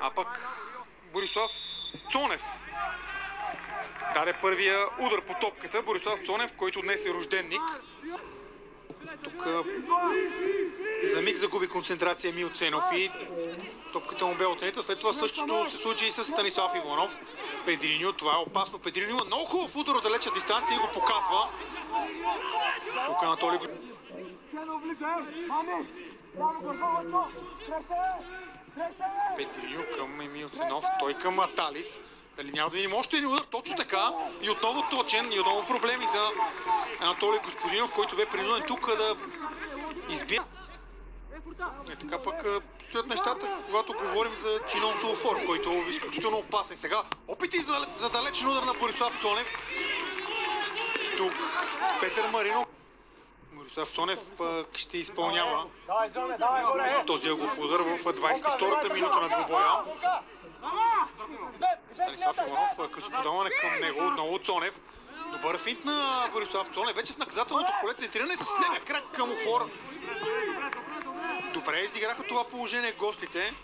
А пък Борислав Цонев даде първия удар по топката. Борислав Цонев, който днес е рожденник. Тук за миг загуби концентрация Емил Ценов и топката му бе отнета. След това същото се случи и с Станислав Иванов. Педриньо, това е опасно. Педриньо има много хубав удар от далеча дистанция и го показва. Тук Анатолий Педриньо към Емил Ценов, той към Аталис. Дали няма да видим още един удар, точно така. И отново точен, и отново проблеми за Анатолий Господинов, който бе принуден тук да избие. Така пък стоят нещата, когато говорим за Чинон Зоофор, който е изключително опасен. Сега опити за далечен удар на Борислав Цонев. Тук Петър Маринов. Борислав Цонев ще изпълнява този ъглов удар в 22-та минута на двубоя. Станислав Иванов, късо подаване към него, отново Цонев. Добър финт на Борислав Цонев, вече в наказателното поле центриране с левия крак към Офор. Добре изиграха това положение гостите.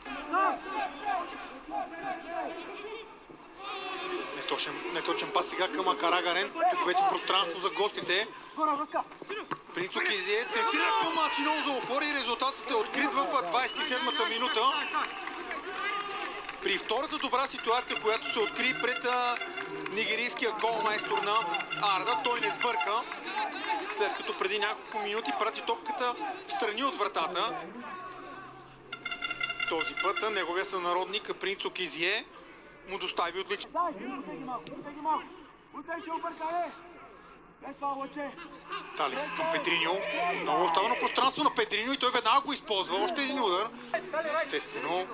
Неточен пас сега към Карагарен. Тук вече пространство за гостите. Принцо Кизие центрира към Чинон Зоофор и резултатът е открит в 27-та минута. При втората добра ситуация, която се откри пред нигерийския голмайстор на Арда, той не сбърка, след като преди няколко минути прати топката в страни от вратата. Този път неговия сънародник Принцо Кизие му достави отлично. Талис към Педриньо. Много оставено пространство на Педриньо и той веднага го използва. Още един удар. Естествено,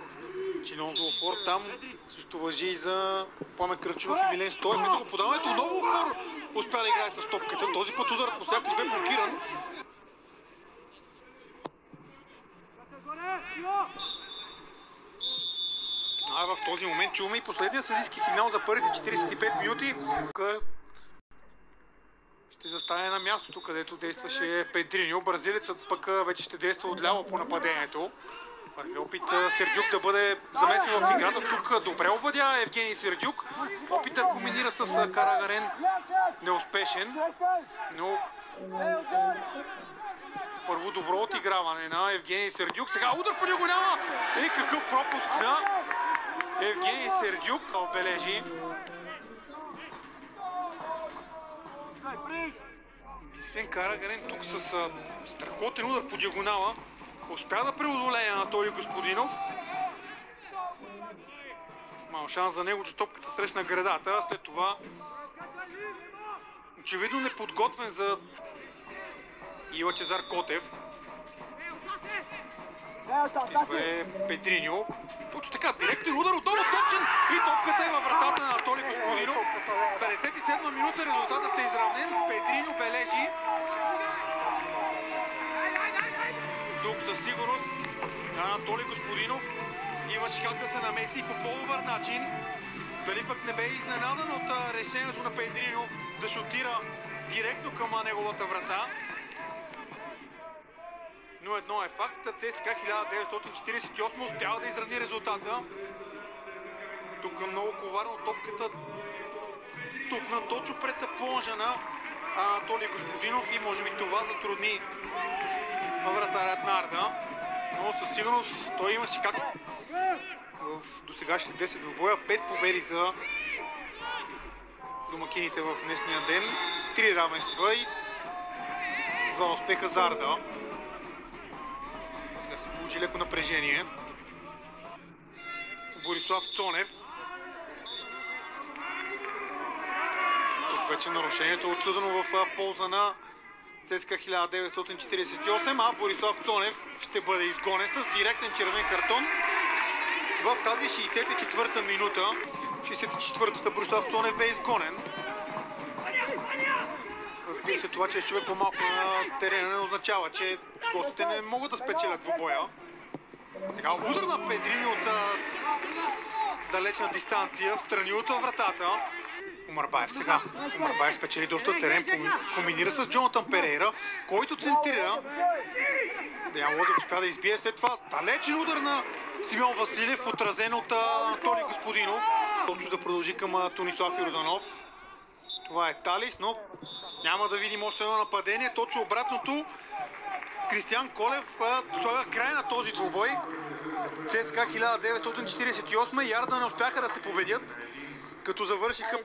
Чинон Зоофор там също важи и за Пламен Кръчунов и Милен Стоев. Ето го подаването. Много Офор успя да играе с топката. Този път ударът по сякаш бе блокиран. В този момент чуваме и последния съдийски сигнал за първите 45 минути. Ще застане на мястото, където действаше Педриньо. Бразилецът пък вече ще действа отляво по нападението. Първи опит Сердюк да бъде замесен в играта. Тук добре овладя Евгений Сердюк. Опитът комбинира с Карагарен. Неуспешен. Но първо добро отиграване на Евгений Сердюк. Сега удар по него няма. Какъв пропуск на Евгений Сердюк. Отбележи. Бирсен Карагарен тук с страхотен удар по диагонала. Успя да преодолее Анатолий Господинов. Мал шанс за него, че топката срещна гредата. След това очевидно неподготвен за Лъчезар Котев. Ще избере Педриньо. Точно така, директен удар, отново точен и топката е във вратата на Анатолий Господинов. 57-ма минута, резултатът е изравнен. Педриньо бележи. Тук със сигурност Анатолий Господинов имаше как да се намеси по по-добър начин. Дали пък не бе изненадан от решението на Педриньо да шутира директно към неговата врата. Но едно е факт, ЦСКА 1948 успява да изравни резултата. Тук много коварно топката тупна точно пред плонжа на Анатолий Господинов и може би това затрудни вратарят на Арда. Но със сигурност той имаше как в досегашните 10 в боя 5 победи за домакините в днешния ден. 3 равенства и 2 успеха за Арда. Сега се получи леко напрежение. Борислав Цонев. Тук вече нарушението е отсъдено в полза на ЦСКА 1948, а Борислав Цонев ще бъде изгонен с директен червен картон в тази 64-та минута. В 64-та Борислав Цонев бе изгонен. Разбира се, това, че е човек по-малко на терена не означава, че гостите не могат да спечелят двубоя. Сега удар на Педриньо от далечна дистанция, встрани от вратата. Омарбаев сега. Омарбаев спечели доста терен, комбинира с Джонатан Перейра, който центрира. Деян Лозев успя да избие след това далечен удар на Симеон Василев, отразен от Анатолий Господинов. Точно да продължи към Тонислав Йорданов. Това е Талис, но няма да видим още едно нападение. Точно обратното. Кристиян Колев слага край на този двубой. ЦСКА 1948 и Ярда не успяха да се победят, като завършиха